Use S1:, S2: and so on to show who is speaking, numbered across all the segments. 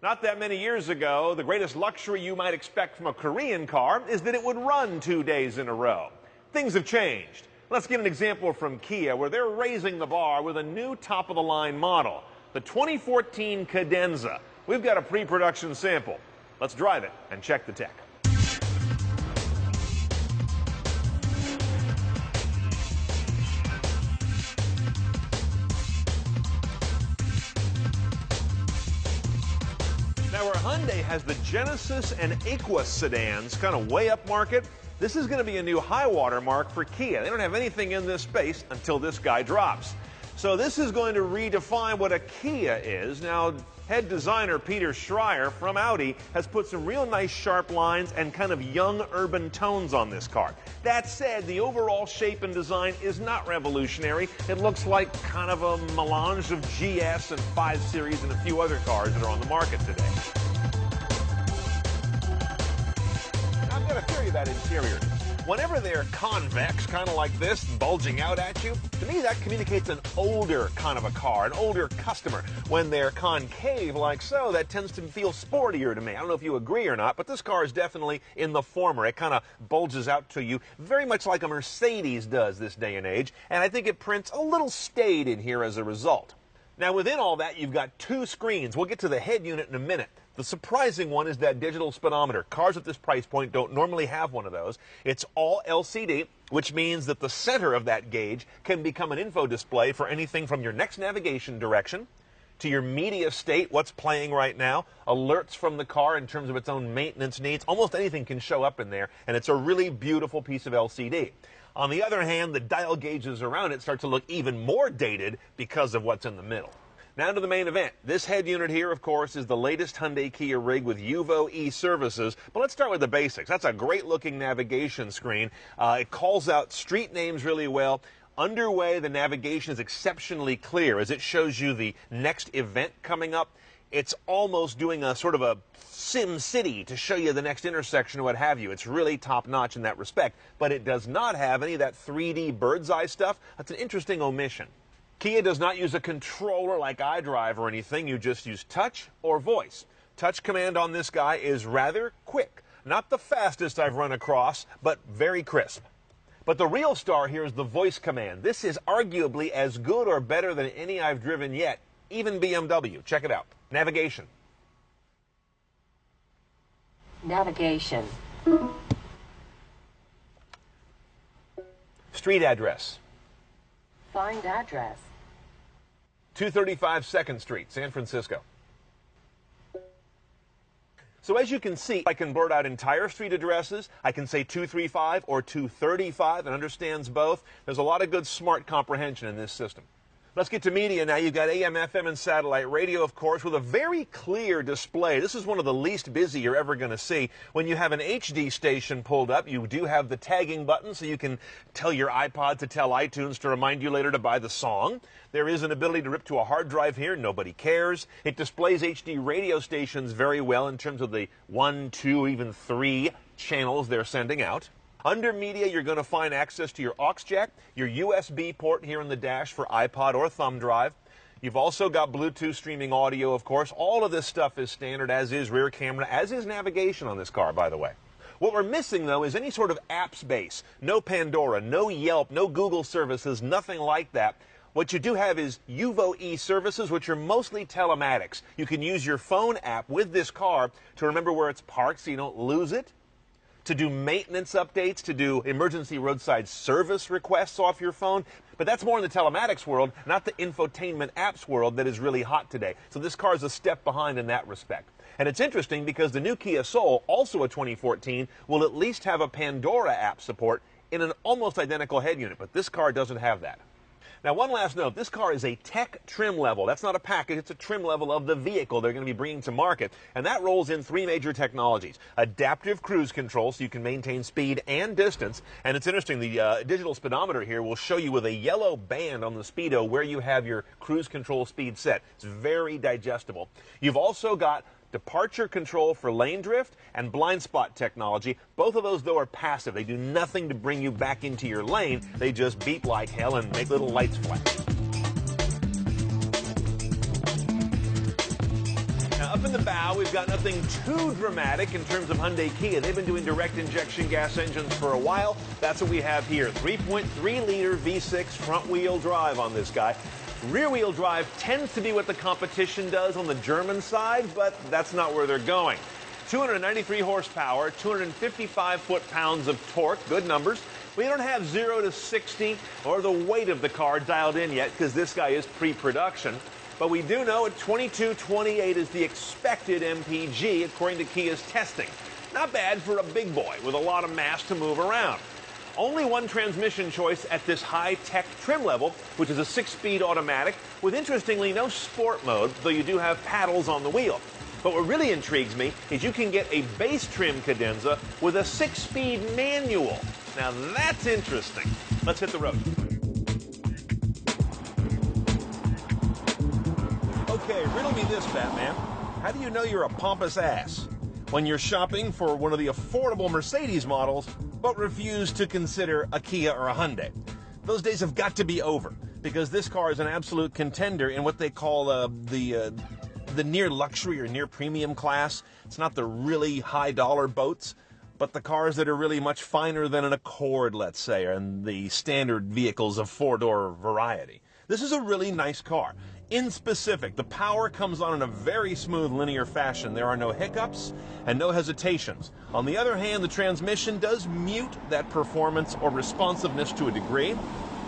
S1: Not that many years ago, the greatest luxury you might expect from a Korean car is that it would run 2 days in a row. Things have changed. Let's get an example from Kia, where they're raising the bar with a new top-of-the-line model, the 2014 Cadenza. We've got a pre-production sample. Let's drive it and check the tech. Now, where Hyundai has the Genesis and Aqua sedans kind of way up market, this is going to be a new high water mark for Kia. They don't have anything in this space until this guy drops. So this is going to redefine what a Kia is. Now, head designer Peter Schreier from Audi has put some real nice sharp lines and kind of young urban tones on this car. That said, the overall shape and design is not revolutionary. It looks like kind of a melange of GS and 5 Series and a few other cars that are on the market today. Now, I've got a theory about interiors. Whenever they're convex, kind of like this, bulging out at you, to me that communicates an older kind of a car, an older customer. When they're concave like so, that tends to feel sportier to me. I don't know if you agree or not, but this car is definitely in the former. It kind of bulges out to you very much like a Mercedes does this day and age, and I think it prints a little staid in here as a result. Now, within all that, you've got 2 screens. We'll get to the head unit in a minute. The surprising one is that digital speedometer. Cars at this price point don't normally have one of those. It's all LCD, which means that the center of that gauge can become an info display for anything from your next navigation direction to your media state, what's playing right now, alerts from the car in terms of its own maintenance needs. Almost anything can show up in there, and it's a really beautiful piece of LCD. On the other hand, the dial gauges around it start to look even more dated because of what's in the middle. Now to the main event. This head unit here, of course, is the latest Hyundai Kia rig with UVO e-services. But let's start with the basics. That's a great-looking navigation screen. It calls out street names really well. Underway, the navigation is exceptionally clear as it shows you the next event coming up. It's almost doing a sort of a Sim City to show you the next intersection or what have you. It's really top-notch in that respect. But it does not have any of that 3D bird's eye stuff. That's an interesting omission. Kia does not use a controller like iDrive or anything. You just use touch or voice. Touch command on this guy is rather quick. Not the fastest I've run across, but very crisp. But the real star here is the voice command. This is arguably as good or better than any I've driven yet, even BMW. Check it out. Navigation.
S2: Navigation.
S1: Street address.
S2: Find address.
S1: 235 2nd Street, San Francisco. So as you can see, I can blurt out entire street addresses. I can say 235 or 235. It understands both. There's a lot of good smart comprehension in this system. Let's get to media now. You've got AM, FM, and satellite radio, of course, with a very clear display. This is one of the least busy you're ever going to see. When you have an HD station pulled up, you do have the tagging button, so you can tell your iPod to tell iTunes to remind you later to buy the song. There is an ability to rip to a hard drive here. Nobody cares. It displays HD radio stations very well in terms of the 1, 2, even 3 channels they're sending out. Under media, you're going to find access to your aux jack, your USB port here in the dash for iPod or thumb drive. You've also got Bluetooth streaming audio, of course. All of this stuff is standard, as is rear camera, as is navigation on this car, by the way. What we're missing, though, is any sort of apps base. No Pandora, no Yelp, no Google services, nothing like that. What you do have is UVO e-services, which are mostly telematics. You can use your phone app with this car to remember where it's parked so you don't lose it, to do maintenance updates, to do emergency roadside service requests off your phone. But that's more in the telematics world, not the infotainment apps world that is really hot today. So this car is a step behind in that respect. And it's interesting because the new Kia Soul, also a 2014, will at least have a Pandora app support in an almost identical head unit, but this car doesn't have that. Now, one last note, this car is a tech trim level. That's not a package, it's a trim level of the vehicle they're going to be bringing to market. And that rolls in 3 major technologies. Adaptive cruise control, so you can maintain speed and distance. And it's interesting, the digital speedometer here will show you with a yellow band on the speedo where you have your cruise control speed set. It's very digestible. You've also got departure control for lane drift and blind spot technology. Both of those, though, are passive. They do nothing to bring you back into your lane. They just beep like hell and make little lights flash. Now, up in in the bow, we've got nothing too dramatic in terms of Hyundai Kia. They've been doing direct injection gas engines for a while. That's what we have here. 3.3-liter V6 front-wheel drive on this guy. Rear-wheel drive tends to be what the competition does on the German side, but that's not where they're going. 293 horsepower, 255 foot-pounds of torque, good numbers. We don't have 0 to 60 or the weight of the car dialed in yet because this guy is pre-production. But we do know at 22.28 is the expected MPG according to Kia's testing. Not bad for a big boy with a lot of mass to move around. Only one transmission choice at this high-tech trim level, which is a 6-speed automatic with, interestingly, no sport mode, though you do have paddles on the wheel. But what really intrigues me is you can get a base trim Cadenza with a 6-speed manual. Now that's interesting. Let's hit the road. Okay, riddle me this, Batman. How do you know you're a pompous ass when you're shopping for one of the affordable Mercedes models but refuse to consider a Kia or a Hyundai? Those days have got to be over because this car is an absolute contender in what they call the near luxury or near premium class. It's not the really high dollar boats, but the cars that are really much finer than an Accord, let's say, and the standard vehicles of four-door variety. This is a really nice car. In specific, the power comes on in a very smooth linear fashion. There are no hiccups and no hesitations. On the other hand, the transmission does mute that performance or responsiveness to a degree.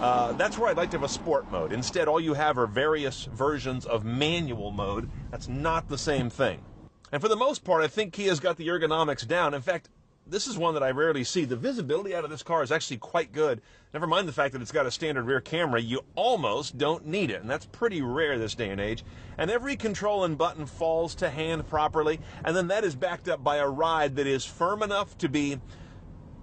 S1: That's where I'd like to have a sport mode. Instead, all you have are various versions of manual mode. That's not the same thing. And for the most part, I think Kia's got the ergonomics down. In fact, this is one that I rarely see. The visibility out of this car is actually quite good. Never mind the fact that it's got a standard rear camera. You almost don't need it, and that's pretty rare this day and age. And every control and button falls to hand properly, and then that is backed up by a ride that is firm enough to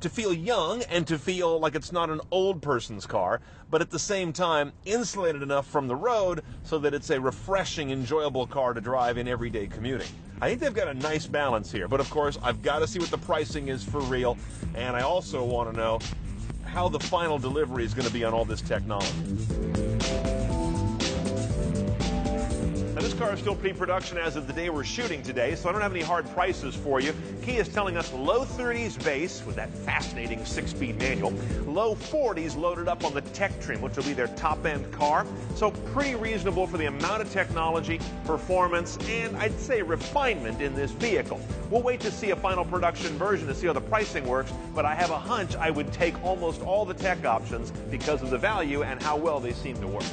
S1: feel young and to feel like it's not an old person's car, but at the same time insulated enough from the road so that it's a refreshing, enjoyable car to drive in everyday commuting. I think they've got a nice balance here, but of course I've got to see what the pricing is for real, and I also want to know how the final delivery is going to be on all this technology. Now, this car is still pre-production as of the day we're shooting today, so I don't have any hard prices for you. Kia is telling us low 30s base with that fascinating 6-speed manual, low 40s loaded up on the tech trim, which will be their top-end car. So pretty reasonable for the amount of technology, performance, and I'd say refinement in this vehicle. We'll wait to see a final production version to see how the pricing works, but I have a hunch I would take almost all the tech options because of the value and how well they seem to work.